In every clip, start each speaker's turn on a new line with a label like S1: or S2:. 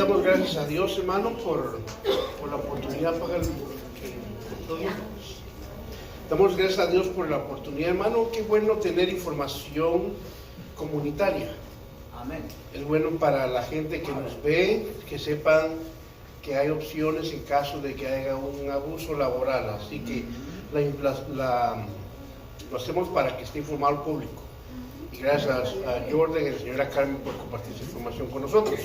S1: damos gracias a Dios, hermano, por la oportunidad para damos gracias a Dios por la oportunidad, hermano. Qué bueno tener información comunitaria.
S2: Amén.
S1: Es bueno para la gente que nos ve, que sepan que hay opciones en caso de que haya un abuso laboral. Así que lo hacemos para que esté informado el público. Y gracias a Jordan y a la señora Carmen por compartir esa información con nosotros.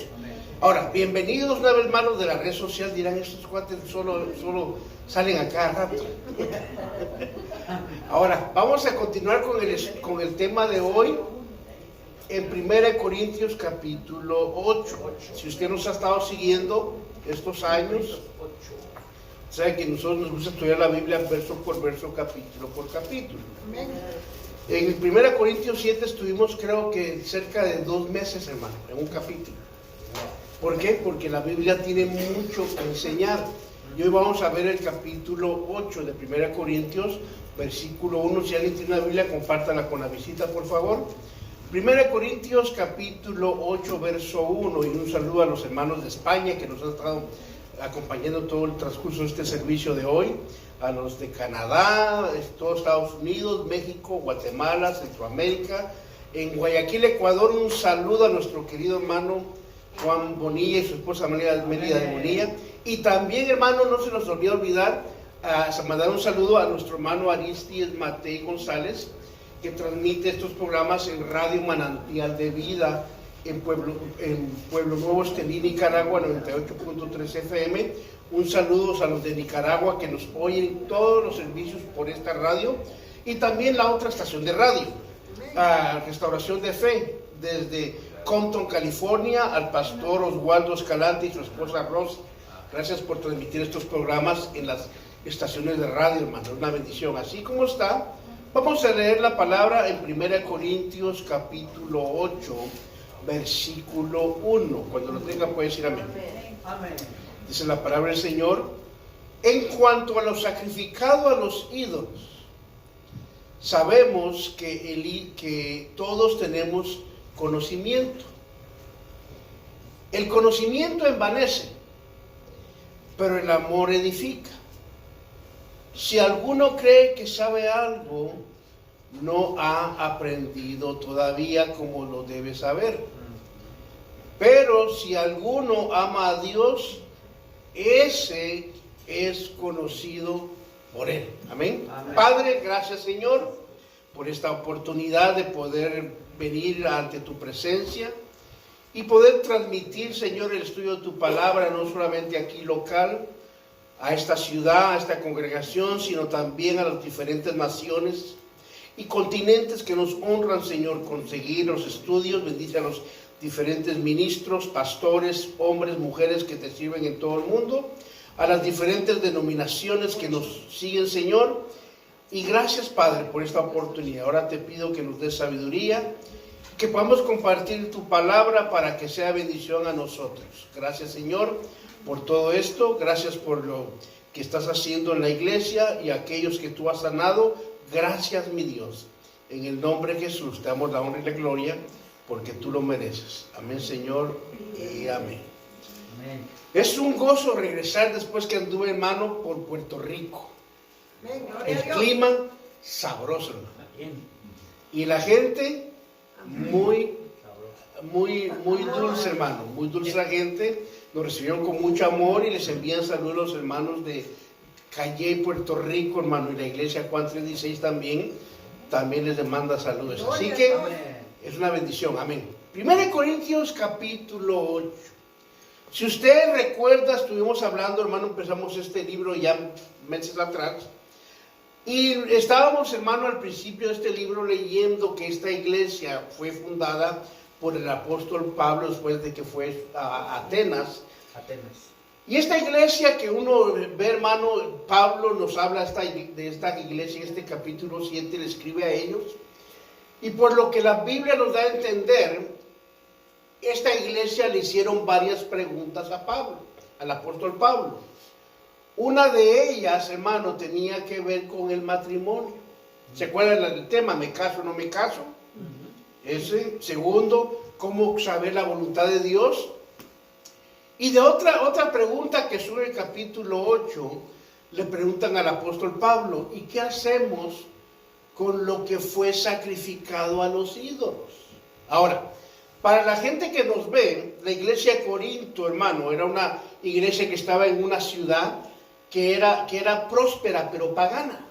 S1: Ahora, bienvenidos una vez más los de la red social. Dirán, estos cuates solo salen a cada rato. Ahora, vamos a continuar con el tema de hoy en 1 Corintios capítulo 8. Si usted nos ha estado siguiendo estos años, sabe que a nosotros nos gusta estudiar la Biblia verso por verso, capítulo por capítulo. En 1 Corintios 7 estuvimos, creo que cerca de 2 meses, hermano, en un capítulo. ¿Por qué? Porque la Biblia tiene mucho que enseñar. Y hoy vamos a ver el capítulo 8 de 1 Corintios, versículo 1. Si alguien tiene una Biblia, compártala con la visita, por favor. 1 Corintios capítulo 8, verso 1. Y un saludo a los hermanos de España que nos han estado acompañando todo el transcurso de este servicio de hoy. A los de Canadá, todos Estados Unidos, México, Guatemala, Centroamérica. En Guayaquil, Ecuador, un saludo a nuestro querido hermano Juan Bonilla y su esposa Mérida de Bonilla. Y también, hermano, no se nos olvide olvidar, mandar un saludo a nuestro hermano Aristides Matei González, que transmite estos programas en Radio Manantial de Vida en Pueblo Nuevo, Estelí, Nicaragua, 98.3 FM. Un saludo a los de Nicaragua que nos oyen todos los servicios por esta radio, y también la otra estación de radio, Restauración de Fe, desde Compton, California, al pastor Oswaldo Escalante y su esposa Rosa. Gracias por transmitir estos programas en las estaciones de radio, hermano. Una bendición. Así como está, vamos a leer la palabra en 1 Corintios capítulo 8, versículo 1. Cuando lo tenga puede decir amén.
S2: Amén.
S1: Dice la palabra del Señor: en cuanto a lo sacrificado a los ídolos, sabemos que todos tenemos conocimiento. El conocimiento envanece, pero el amor edifica. Si alguno cree que sabe algo, no ha aprendido todavía como lo debe saber. Pero si alguno ama a Dios, ese es conocido por Él. Amén. Amén. Padre, gracias, Señor, por esta oportunidad de poder venir ante tu presencia y poder transmitir, Señor, el estudio de tu palabra, no solamente aquí local, a esta ciudad, a esta congregación, sino también a las diferentes naciones y continentes que nos honran, Señor, con seguir los estudios. Bendice a los diferentes ministros, pastores, hombres, mujeres que te sirven en todo el mundo, a las diferentes denominaciones que nos siguen, Señor. Y gracias, Padre, por esta oportunidad. Ahora te pido que nos des sabiduría, que podamos compartir tu palabra para que sea bendición a nosotros. Gracias, Señor, por todo esto. Gracias por lo que estás haciendo en la iglesia y aquellos que tú has sanado. Gracias, mi Dios. En el nombre de Jesús te damos la honra y la gloria, porque tú lo mereces. Amén, Señor, y amén. Amén. Es un gozo regresar después que anduve, hermano, por Puerto Rico. El clima sabroso, hermano. Y la gente muy dulce, hermano. Muy dulce la gente. Nos recibieron con mucho amor y les envían saludos a los hermanos de Calle, Puerto Rico, hermano. Y la iglesia Juan 316 también les demanda saludos. Así que es una bendición. Amén. 1 Corintios capítulo 8. Si usted recuerda, estuvimos hablando, hermano, empezamos este libro ya meses atrás. Y estábamos, hermano, al principio de este libro leyendo que esta iglesia fue fundada por el apóstol Pablo después de que fue a Atenas. Y esta iglesia que uno ve, hermano, Pablo nos habla de esta iglesia en este capítulo 7, le escribe a ellos. Y por lo que la Biblia nos da a entender, esta iglesia le hicieron varias preguntas a Pablo, al apóstol Pablo. Una de ellas, hermano, tenía que ver con el matrimonio. ¿Se acuerdan del tema? ¿Me caso o no me caso? Ese. Segundo, ¿cómo saber la voluntad de Dios? Y de otra pregunta que sube el capítulo 8, le preguntan al apóstol Pablo, ¿y qué hacemos con lo que fue sacrificado a los ídolos? Ahora, para la gente que nos ve, la iglesia de Corinto, hermano, era una iglesia que estaba en una ciudad que era próspera, pero pagana.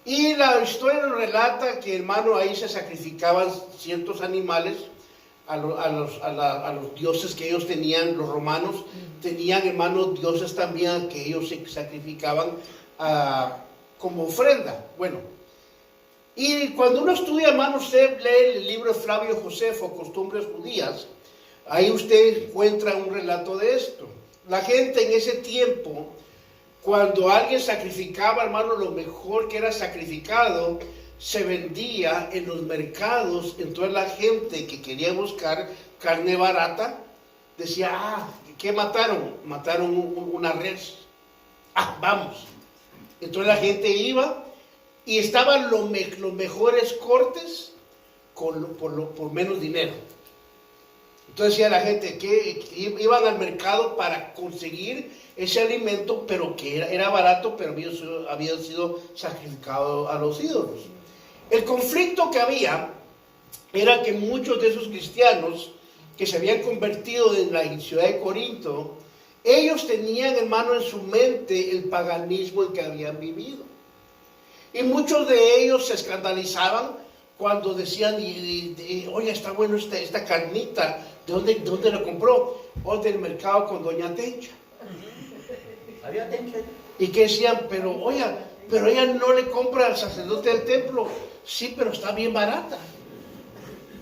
S1: Y la historia nos relata que, hermano, ahí se sacrificaban ciertos animales a los dioses que ellos tenían. Los romanos tenían, hermanos, dioses también que ellos se sacrificaban como ofrenda. Bueno, y cuando uno estudia, hermano, usted lee el libro de Flavio Josefo, Costumbres Judías, ahí usted encuentra un relato de esto. La gente en ese tiempo, cuando alguien sacrificaba, hermano, lo mejor que era sacrificado, se vendía en los mercados. Entonces la gente que quería buscar carne barata decía, ¿qué mataron? Mataron una res. Vamos. Entonces la gente iba y estaban los mejores cortes por menos dinero. Entonces decía la gente que iban al mercado para conseguir ese alimento, pero que era barato, pero había sido sacrificado a los ídolos. El conflicto que había era que muchos de esos cristianos que se habían convertido en la ciudad de Corinto, ellos tenían, hermano, en su mente el paganismo en que habían vivido. Y muchos de ellos se escandalizaban cuando decían, oye, está bueno esta carnita, ¿de dónde la compró? Del mercado con doña Tencha.
S2: ¿Había Tencha?
S1: Y que decían, pero ella no le compra al sacerdote del templo. Sí, pero está bien barata.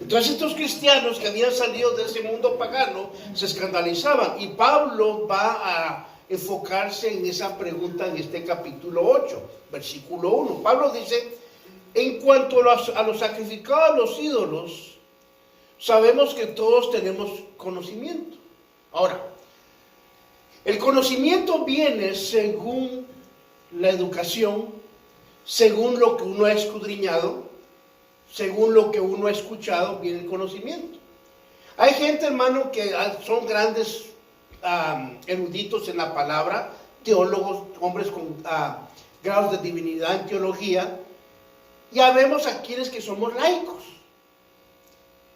S1: Entonces estos cristianos que habían salido de ese mundo pagano se escandalizaban. Y Pablo va a enfocarse en esa pregunta en este capítulo 8, versículo 1. Pablo dice, en cuanto a los sacrificados a los ídolos, sabemos que todos tenemos conocimiento. Ahora, el conocimiento viene según la educación, según lo que uno ha escudriñado, según lo que uno ha escuchado, viene el conocimiento. Hay gente, hermano, que son grandes eruditos en la palabra, teólogos, hombres con grados de divinidad en teología. Ya vemos a quienes que somos laicos.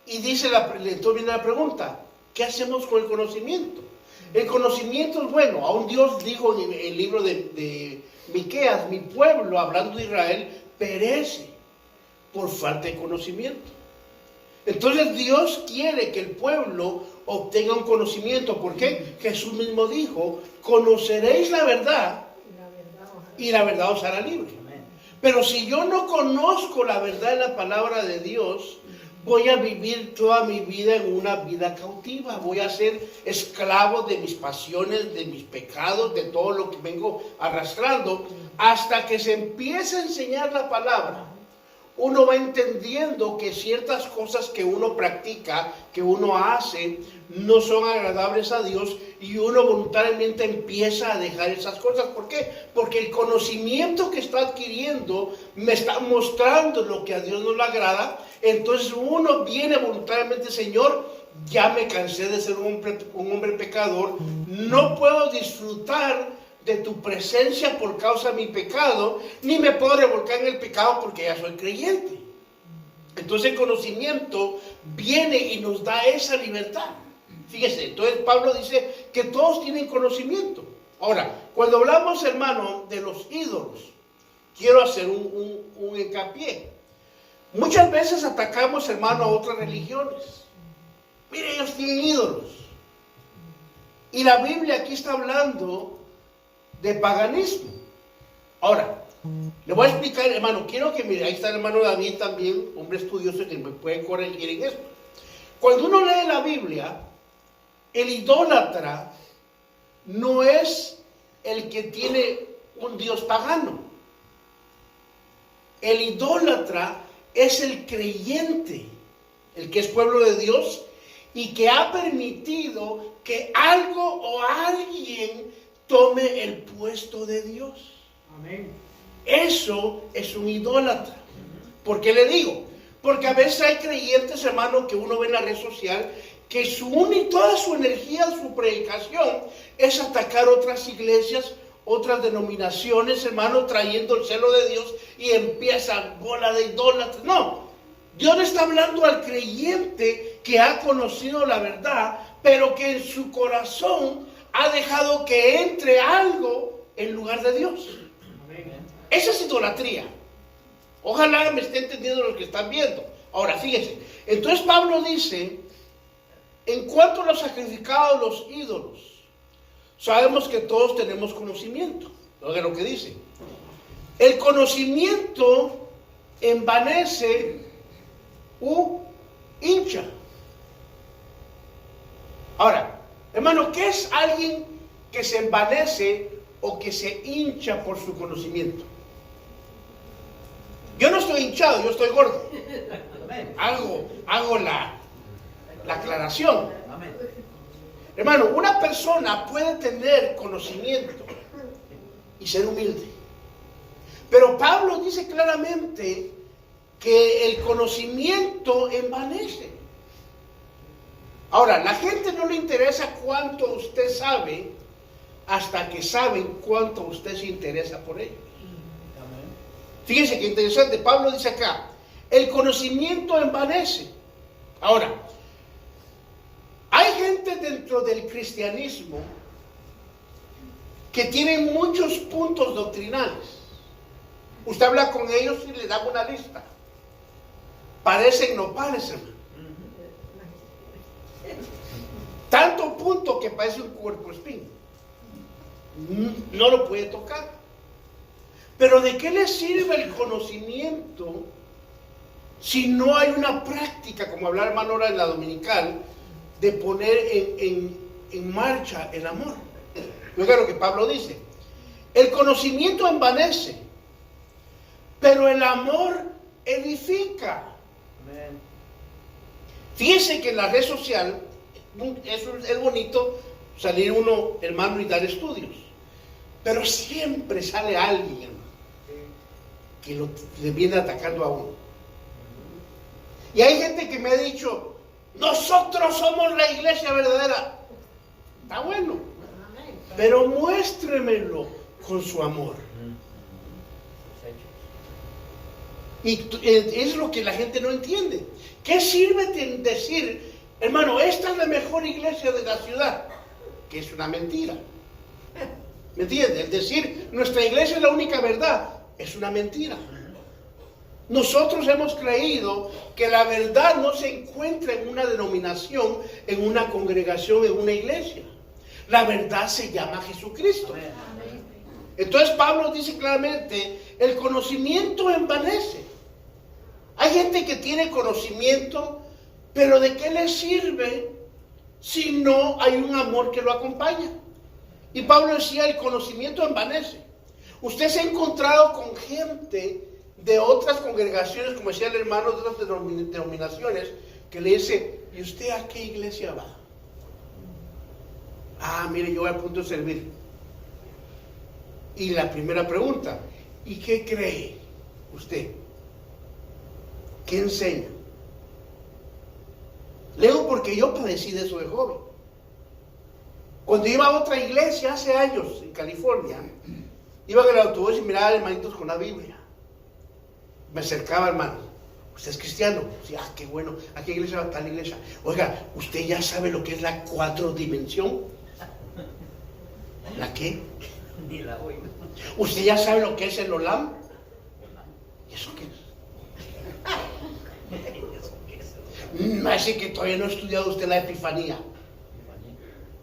S1: Y entonces viene la pregunta, ¿qué hacemos con el conocimiento? El conocimiento es bueno. Aún Dios dijo en el libro de Miqueas, mi pueblo, hablando de Israel, perece por falta de conocimiento. Entonces Dios quiere que el pueblo obtenga un conocimiento. ¿Por qué? Jesús mismo dijo, conoceréis la verdad y la verdad os hará libre. Pero si yo no conozco la verdad en la palabra de Dios, voy a vivir toda mi vida en una vida cautiva. Voy a ser esclavo de mis pasiones, de mis pecados, de todo lo que vengo arrastrando, hasta que se empiece a enseñar la palabra. Uno va entendiendo que ciertas cosas que uno practica, que uno hace, no son agradables a Dios, y uno voluntariamente empieza a dejar esas cosas. ¿Por qué? Porque el conocimiento que está adquiriendo me está mostrando lo que a Dios no le agrada. Entonces uno viene voluntariamente, Señor, ya me cansé de ser un hombre pecador, no puedo disfrutar de tu presencia por causa de mi pecado, ni me puedo revolcar en el pecado porque ya soy creyente. Entonces el conocimiento viene y nos da esa libertad. Fíjese, entonces Pablo dice que todos tienen conocimiento. Ahora, cuando hablamos, hermano, de los ídolos, quiero hacer un hincapié. Muchas veces atacamos, hermano, a otras religiones. Mire, ellos tienen ídolos. Y la Biblia aquí está hablando de paganismo. Ahora, le voy a explicar, hermano, quiero que mire, ahí está el hermano David también, hombre estudioso que me puede corregir en esto. Cuando uno lee la Biblia, el idólatra no es el que tiene un dios pagano. El idólatra es el creyente, el que es pueblo de Dios y que ha permitido que algo o alguien tome el puesto de Dios.
S2: Amén.
S1: Eso es un idólatra. ¿Por qué le digo? Porque a veces hay creyentes, hermano, que uno ve en la red social que toda su energía, su predicación es atacar otras iglesias, otras denominaciones, hermano, trayendo el celo de Dios, y empiezan bola de idólatras. No, Dios le está hablando al creyente que ha conocido la verdad, pero que en su corazón ha dejado que entre algo en lugar de Dios. Esa es idolatría. Ojalá me esté entendiendo lo que están viendo. Ahora, fíjense. Entonces Pablo dice, en cuanto a los sacrificados, los ídolos, sabemos que todos tenemos conocimiento. Oigan lo que dice. El conocimiento envanece u hincha. Ahora, hermano, ¿qué es alguien que se envanece o que se hincha por su conocimiento? Yo no estoy hinchado, yo estoy gordo. Hago la aclaración. Hermano, una persona puede tener conocimiento y ser humilde. Pero Pablo dice claramente que el conocimiento envanece. Ahora, la gente no le interesa cuánto usted sabe hasta que saben cuánto usted se interesa por ellos. Fíjense qué interesante. Pablo dice acá, el conocimiento envanece. Ahora, hay gente dentro del cristianismo que tienen muchos puntos doctrinales. Usted habla con ellos y le da una lista. Parecen nopales, hermano. Tanto punto que parece un cuerpo espín. No lo puede tocar. Pero ¿de qué le sirve el conocimiento si no hay una práctica, como hablar, hermano, ahora en la dominical, de poner en marcha el amor? Oiga lo que Pablo dice. El conocimiento envanece, pero el amor edifica. Amén. Fíjese que en la red social es bonito salir uno, hermano, y dar estudios, pero siempre sale alguien, hermano, que le viene atacando a uno. Y hay gente que me ha dicho, nosotros somos la iglesia verdadera. Está bueno, pero muéstremelo con su amor. Y es lo que la gente no entiende. ¿Qué sirve decir, hermano, esta es la mejor iglesia de la ciudad? Que es una mentira. ¿Me entiende? Es decir, nuestra iglesia es la única verdad. Es una mentira. Nosotros hemos creído que la verdad no se encuentra en una denominación, en una congregación, en una iglesia. La verdad se llama Jesucristo. Entonces Pablo dice claramente, el conocimiento envanece. Hay gente que tiene conocimiento, pero ¿de qué le sirve si no hay un amor que lo acompaña? Y Pablo decía, el conocimiento envanece. Usted se ha encontrado con gente de otras congregaciones, como decía el hermano, de otras denominaciones, que le dice, ¿y usted a qué iglesia va? Ah, mire, yo voy a punto de servir. Y la primera pregunta, ¿y qué cree usted? ¿Qué enseña? Leo porque yo padecí de eso de joven. Cuando iba a otra iglesia hace años en California, iba en el autobús y miraba a hermanitos con la Biblia. Me acercaba, hermano, ¿usted es cristiano? Sí, ah, qué bueno. ¿A qué iglesia va? Tal iglesia. Oiga, ¿usted ya sabe lo que es la 4 dimensión? ¿La qué?
S2: Ni la oigo.
S1: ¿Usted ya sabe lo que es el Olam? ¿Y eso qué es? Así que todavía no ha estudiado usted la Epifanía.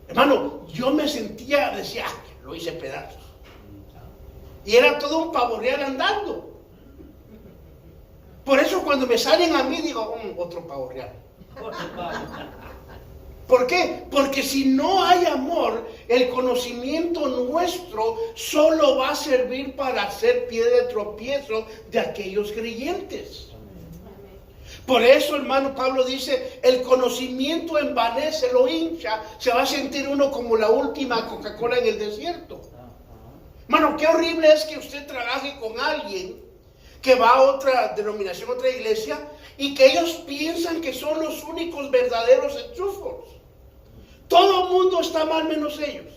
S1: Hermano, yo me sentía, decía, lo hice pedazos. Y era todo un pavo real andando. Por eso cuando me salen a mí digo, otro pavo real. ¿Por qué? Porque si no hay amor, el conocimiento nuestro solo va a servir para hacer pie de tropiezo de aquellos creyentes. Por eso, hermano, Pablo dice, el conocimiento envanece, lo hincha, se va a sentir uno como la última Coca-Cola en el desierto. Hermano, qué horrible es que usted trabaje con alguien que va a otra denominación, otra iglesia, y que ellos piensan que son los únicos verdaderos enchufos. Todo el mundo está mal menos ellos.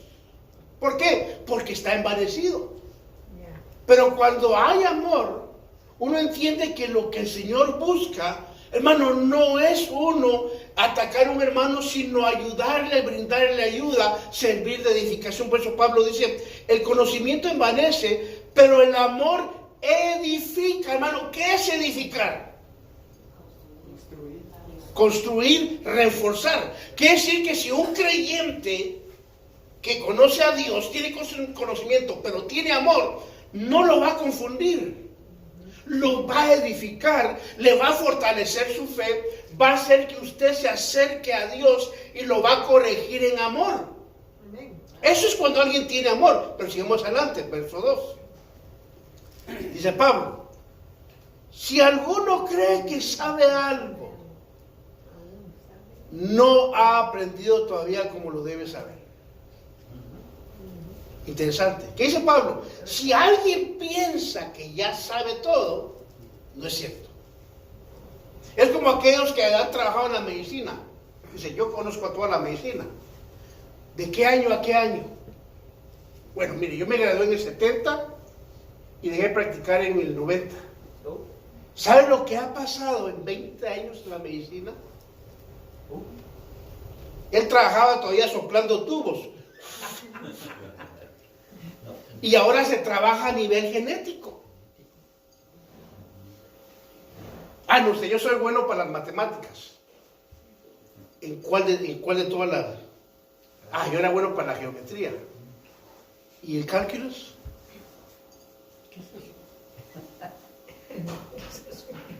S1: ¿Por qué? Porque está envanecido. Pero cuando hay amor, uno entiende que lo que el Señor busca, hermano, no es uno atacar a un hermano, sino ayudarle, brindarle ayuda, servir de edificación. Por eso Pablo dice, el conocimiento envanece, pero el amor edifica. Hermano, ¿qué es edificar? Construir, reforzar. Quiere decir que si un creyente que conoce a Dios tiene conocimiento, pero tiene amor, no lo va a confundir. Lo va a edificar, le va a fortalecer su fe, va a hacer que usted se acerque a Dios y lo va a corregir en amor. Eso es cuando alguien tiene amor. Pero sigamos adelante, verso 2. Dice Pablo, si alguno cree que sabe algo, no ha aprendido todavía como lo debe saber. Interesante. ¿Qué dice Pablo? Si alguien piensa que ya sabe todo, no es cierto. Es como aquellos que han trabajado en la medicina. Dice, yo conozco a toda la medicina. ¿De qué año a qué año? Bueno, mire, yo me gradué en el 70 y dejé de practicar en el 90. ¿Sabe lo que ha pasado en 20 años en la medicina? Él trabajaba todavía soplando tubos. Y ahora se trabaja a nivel genético. No sé, yo soy bueno para las matemáticas. ¿En cuál de todas las? Yo era bueno para la geometría. ¿Y el cálculos?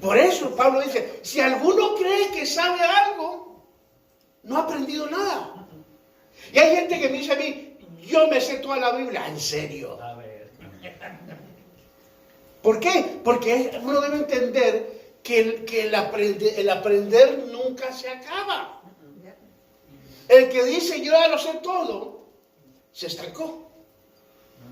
S1: Por eso Pablo dice, si alguno cree que sabe algo, no ha aprendido nada. Y hay gente que me dice a mí, yo me sé toda la Biblia. ¿En serio?
S2: A ver.
S1: ¿Por qué? Porque uno debe entender que el aprender nunca se acaba. El que dice yo ya lo sé todo, se estancó.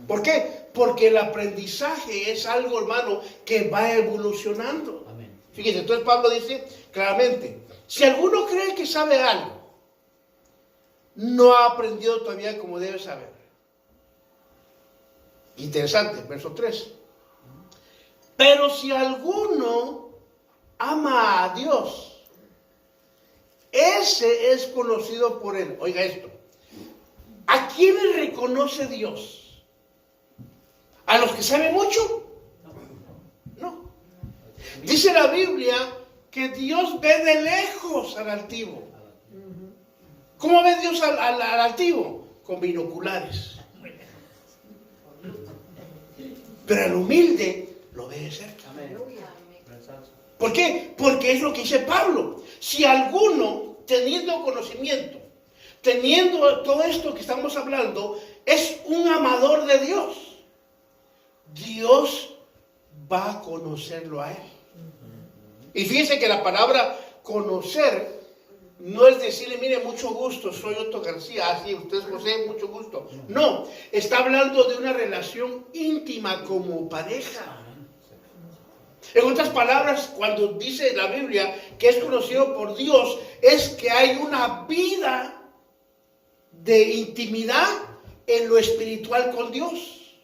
S1: ¿Por qué? Porque el aprendizaje es algo, hermano, que va evolucionando.
S2: Amén.
S1: Fíjense, entonces Pablo dice claramente, si alguno cree que sabe algo, no ha aprendido todavía como debe saber. Interesante, verso 3. Pero si alguno ama a Dios, ese es conocido por él. Oiga esto. ¿A quiénes reconoce Dios? ¿A los que saben mucho? No. Dice la Biblia que Dios ve de lejos al altivo. ¿Cómo ve Dios al altivo? Con binoculares. Pero al humilde lo ve de cerca. ¿Por qué? Porque es lo que dice Pablo. Si alguno, teniendo conocimiento, teniendo todo esto que estamos hablando, es un amador de Dios, Dios va a conocerlo a él. Y fíjense que la palabra conocer no es decirle, mire, mucho gusto, soy Otto García, así, usted es José, mucho gusto. No, está hablando de una relación íntima como pareja. En otras palabras, cuando dice la Biblia que es conocido por Dios, es que hay una vida de intimidad en lo espiritual con Dios.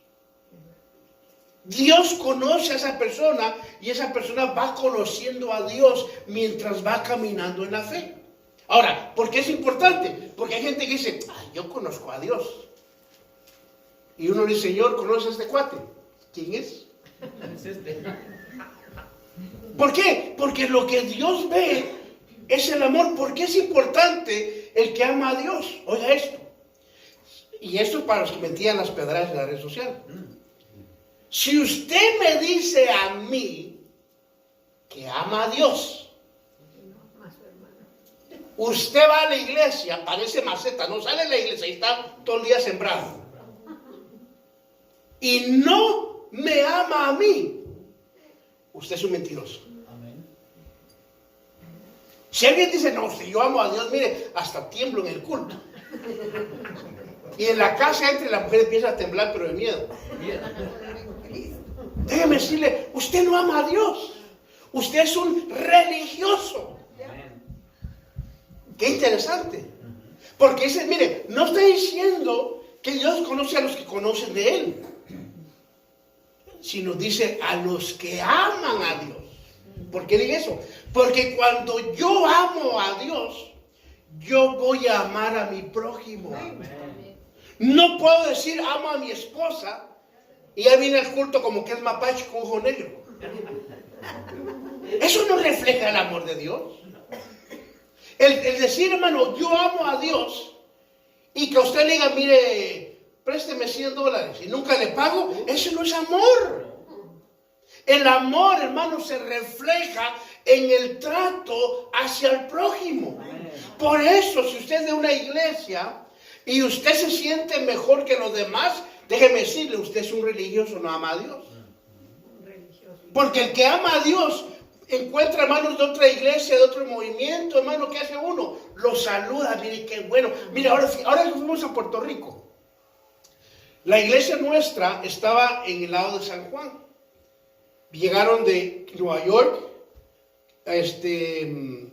S1: Dios conoce a esa persona y esa persona va conociendo a Dios mientras va caminando en la fe. Ahora, ¿por qué es importante? Porque hay gente que dice, yo conozco a Dios. Y uno dice, Señor, ¿conoce a este cuate? ¿Quién es?
S2: Es este.
S1: ¿Por qué? Porque lo que Dios ve es el amor. ¿Por qué es importante el que ama a Dios? Oiga esto. Y esto es para los que metían las pedradas en la red social. Si usted me dice a mí que ama a Dios, usted va a la iglesia, parece maceta, no sale de la iglesia y está todo el día sembrado, y no me ama a mí, usted es un mentiroso.
S2: Amén.
S1: Si alguien dice, no, si yo amo a Dios, mire, hasta tiemblo en el culto. Y en la casa entre la mujer empieza a temblar, pero de miedo. Déjeme decirle, usted no ama a Dios. Usted es un religioso.
S2: Amén.
S1: Qué interesante. Porque dice, mire, no está diciendo que Dios conoce a los que conocen de Él, sino dice a los que aman a Dios. ¿Por qué dice eso? Porque cuando yo amo a Dios, yo voy a amar a mi prójimo.
S2: Amén.
S1: No puedo decir amo a mi esposa y ya viene al culto como que es mapache con ojo negro. Eso no refleja el amor de Dios. El decir, hermano, yo amo a Dios y que usted le diga, mire, présteme $100 y nunca le pago, eso no es amor. El amor, hermano, se refleja en el trato hacia el prójimo. Por eso, si usted es de una iglesia y usted se siente mejor que los demás, déjeme decirle, usted es un religioso, no ama a Dios. Porque el que ama a Dios encuentra hermanos de otra iglesia, de otro movimiento, hermano, ¿qué hace uno? Los saluda, mire qué bueno. Mire, ahora fuimos a Puerto Rico. La iglesia nuestra estaba en el lado de San Juan. Llegaron de Nueva York,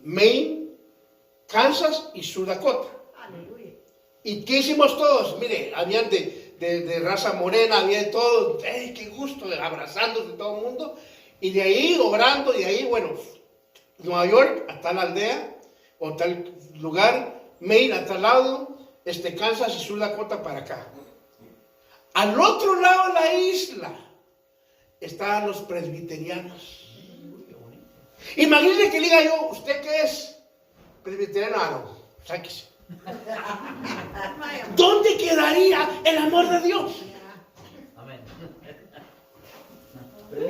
S1: Maine, Kansas y Sur Dakota. ¿Y qué hicimos todos? Mire, habían de raza morena, había de todo. ¡Ay, qué gusto! Abrazándose todo el mundo. Y de ahí, obrando, y de ahí, bueno, Nueva York, hasta la aldea, o tal lugar, Maine, hasta el lado, Kansas y Sur Dakota para acá. Al otro lado de la isla estaban los presbiterianos. Imagínese que le diga yo, ¿usted qué es? Presbiteriano, no, sáquese. ¿Dónde quedaría el amor de Dios?
S2: Amén.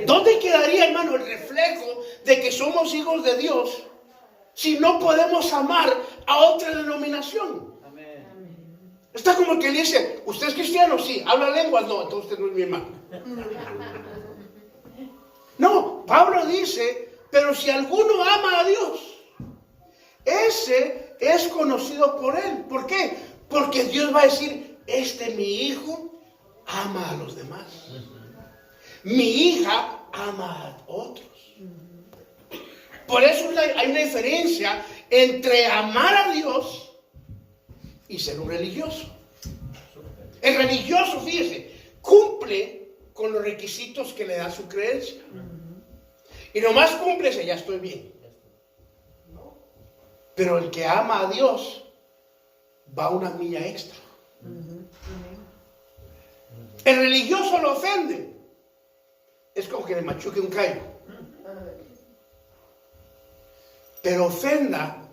S1: ¿Dónde quedaría, hermano, el reflejo de que somos hijos de Dios si no podemos amar a otra denominación?
S2: Amén.
S1: Está como que le dice, ¿usted es cristiano? Sí. ¿Habla lenguas? No, entonces usted no es mi hermano. No, Pablo dice, pero si alguno ama a Dios, ese es conocido por él. ¿Por qué? Porque Dios va a decir, mi hijo ama a los demás. Mi hija ama a otros. Por eso hay una diferencia entre amar a Dios y ser un religioso. El religioso, fíjese, cumple con los requisitos que le da su creencia. Y nomás cumple ese, ya estoy bien. Pero el que ama a Dios va una milla extra. El religioso lo ofende. Es como que le machuque un callo. Pero ofenda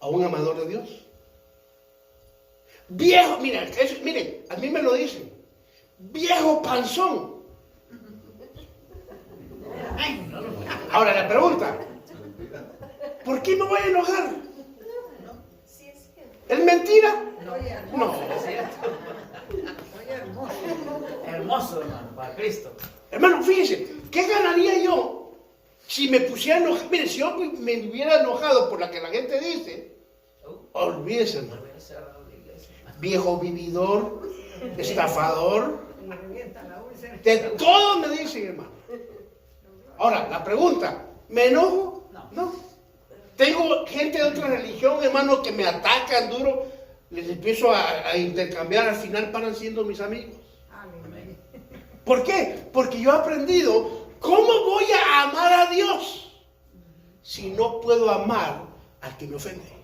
S1: a un amador de Dios. Viejo, mire, a mí me lo dicen. Viejo panzón. Ahora la pregunta, ¿por qué me voy a enojar? ¿Es mentira? No.
S2: Hermoso, hermano, para Cristo.
S1: Hermano, fíjese, ¿qué ganaría yo si me pusiera enojado? Mire, si yo me hubiera enojado por la que la gente dice, olvídese, hermano. Viejo vividor, estafador, de todo me dicen, hermano. Ahora, la pregunta, ¿me enojo? No. Tengo gente de otra religión, hermano, que me atacan duro, les empiezo a intercambiar, al final paran siendo mis amigos. ¿Por qué? Porque yo he aprendido, ¿cómo voy a amar a Dios si no puedo amar al que me ofende?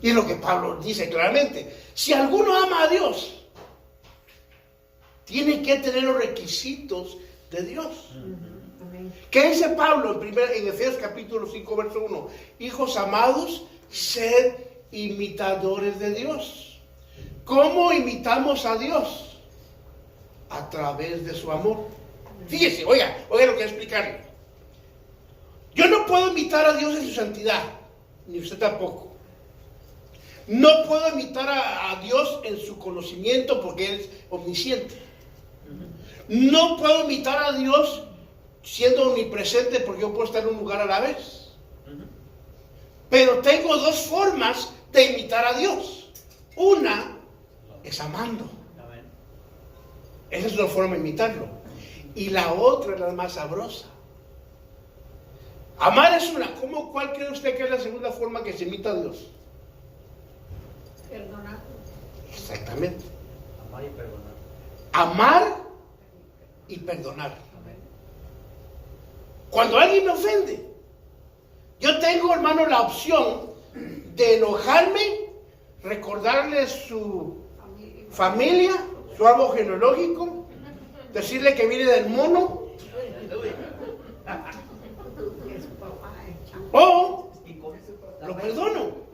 S1: Y es lo que Pablo dice claramente. Si alguno ama a Dios, tiene que tener los requisitos de Dios. ¿Qué dice Pablo en Efesios capítulo 5, verso 1? Hijos amados, sed imitadores de Dios. ¿Cómo imitamos a Dios? A través de su amor. Fíjese, oiga lo que voy a explicarle. Yo no puedo imitar a Dios en su santidad, ni usted tampoco. No puedo imitar a Dios en su conocimiento porque Él es omnisciente. No puedo imitar a Dios siendo omnipresente porque yo puedo estar en un lugar a la vez. Pero tengo dos formas de imitar a Dios. Una es amando. Esa es la forma de imitarlo. Y la otra es la más sabrosa. Amar es una. ¿Cuál cree usted que es la segunda forma que se imita a Dios?
S3: Perdonar.
S1: Exactamente.
S2: Amar y perdonar.
S1: Amar y perdonar.
S2: Amén.
S1: Cuando alguien me ofende, yo tengo, hermano, la opción de enojarme, recordarle su familia, su árbol genealógico, decirle que viene del mono, o lo perdono.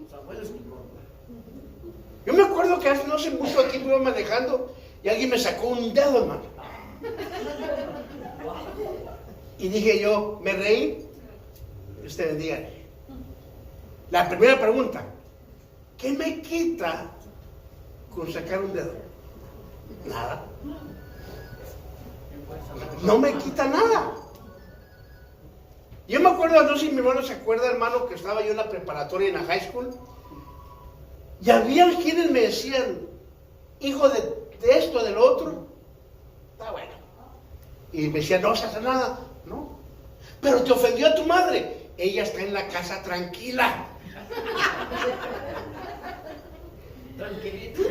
S1: Yo me acuerdo que hace no sé mucho tiempo iba manejando y alguien me sacó un dedo, hermano. Y dije yo, me reí. Usted bendiga. La primera pregunta, ¿qué me quita con sacar un dedo? Nada. No me quita nada. Yo me acuerdo, no sé si mi hermano se acuerda, hermano, que estaba yo en la preparatoria, en la high school, y había quienes me decían, hijo de esto, del otro, está bueno. Y me decían, no se hace nada, no. Pero te ofendió a tu madre, ella está en la casa tranquila.
S2: Tranquilito.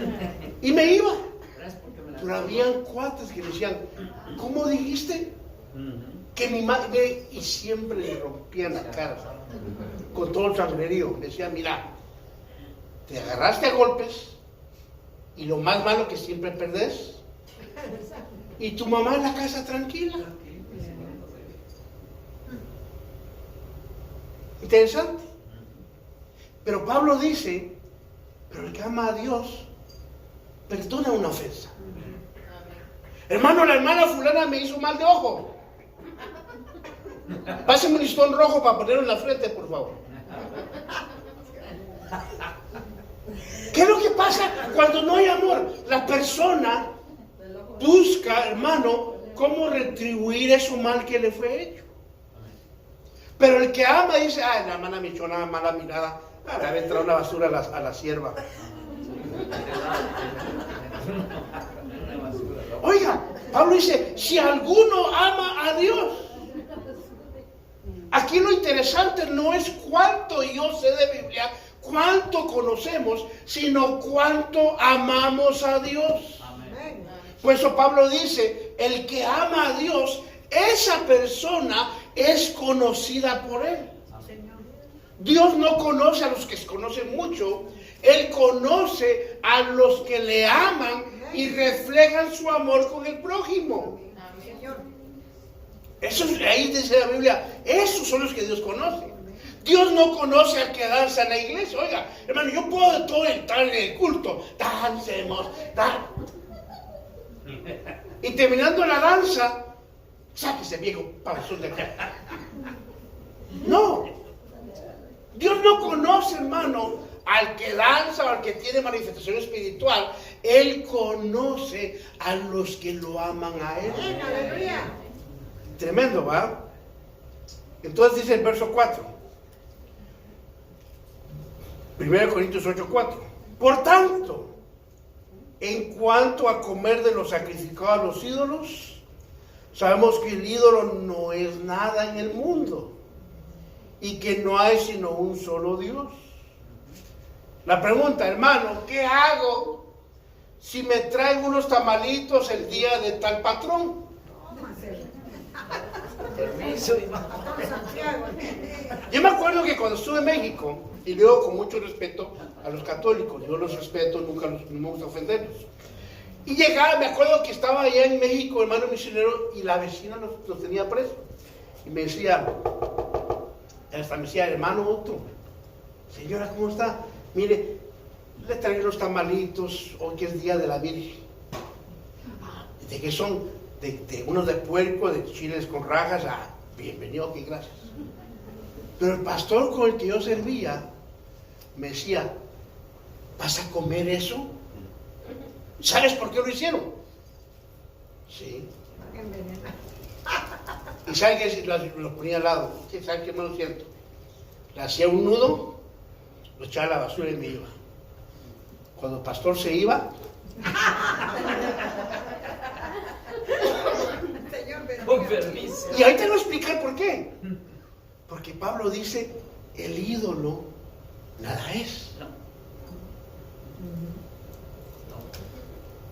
S1: Y me iba.
S2: Gracias porque me la.
S1: Pero habían cuates que decían, ¿cómo dijiste? Que mi madre, y siempre le rompían la cara, con todo el sangrerío. Me decían, mira, te agarraste a golpes, y lo más malo que siempre perdés, y tu mamá en la casa tranquila. Interesante. Pero Pablo dice, pero el que ama a Dios, perdona una ofensa. Hermano, la hermana fulana me hizo mal de ojo. Pásame un listón rojo para ponerlo en la frente, por favor. ¿Qué es lo que pasa cuando no hay amor? La persona busca, hermano, cómo retribuir eso mal que le fue hecho. Pero el que ama dice, ay, la hermana me echó una mala mirada, le había entrado una basura a la sierva. Oiga, Pablo dice, si alguno ama a Dios. Aquí lo interesante no es cuánto yo sé de Biblia, cuánto conocemos, sino cuánto amamos a Dios.
S2: Amén.
S1: Por eso Pablo dice, el que ama a Dios, esa persona es conocida por Él. Dios no conoce a los que se conocen mucho, Él conoce a los que le aman y reflejan su amor con el prójimo. Eso, ahí dice la Biblia, esos son los que Dios conoce. Dios no conoce al que danza en la iglesia. Oiga, hermano, yo puedo todo estar en el culto, dancemos, y terminando la danza, sáquese viejo panzón de acá. No, Dios no conoce, hermano, al que danza o al que tiene manifestación espiritual. Él conoce a los que lo aman a Él.
S3: Aleluya.
S1: Tremendo, ¿va? Entonces dice el verso 4. 1 Corintios 8:4. Por tanto, en cuanto a comer de lo sacrificado a los ídolos, sabemos que el ídolo no es nada en el mundo y que no hay sino un solo Dios. La pregunta, hermano, ¿qué hago si me traen unos tamalitos el día de tal patrón?
S2: Permiso, hermano.
S1: Yo me acuerdo que cuando estuve en México, y luego con mucho respeto a los católicos, yo los respeto, nunca no me gusta ofenderlos. Y llegaba, me acuerdo que estaba allá en México, hermano misionero, y la vecina los tenía presos. Y me decía, hasta me decía, hermano Otto, señora, ¿cómo está? Mire, le traje los tamalitos, hoy que es día de la Virgen. ¿De qué son? De unos de puerco, de chiles con rajas. Bienvenido, ok, gracias. Pero el pastor con el que yo servía me decía, ¿vas a comer eso? ¿Sabes por qué lo hicieron? Sí. ¿Y sabe qué? Lo ponía al lado. ¿Sabe qué? No es cierto. Le hacía un nudo, lo echaba a la basura y me iba. Cuando el pastor se iba,
S2: Con permiso.
S1: y ahí te voy a explicar por qué. Porque Pablo dice, el ídolo nada es.
S2: No.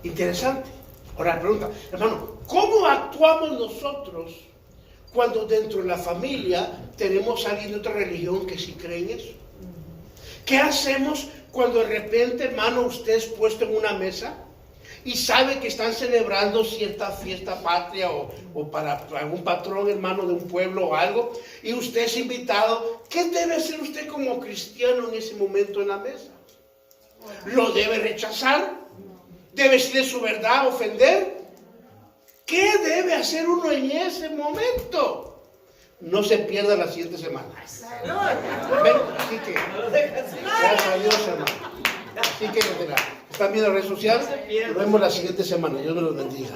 S1: Interesante. Ahora la pregunta, hermano, ¿cómo actuamos nosotros cuando dentro de la familia tenemos a alguien de otra religión que sí cree en eso? ¿Qué hacemos cuando de repente, hermano, usted es puesto en una mesa y sabe que están celebrando cierta fiesta patria o para algún patrón, hermano, de un pueblo o algo, y usted es invitado? ¿Qué debe hacer usted como cristiano en ese momento en la mesa? ¿Lo debe rechazar? ¿Debe decirle su verdad, ofender? ¿Qué debe hacer uno en ese momento? No se pierda la siguiente semana. Amén. Así que, gracias a Dios, hermano. Así que, están viendo las redes sociales. Nos vemos la siguiente semana. Dios me los bendiga.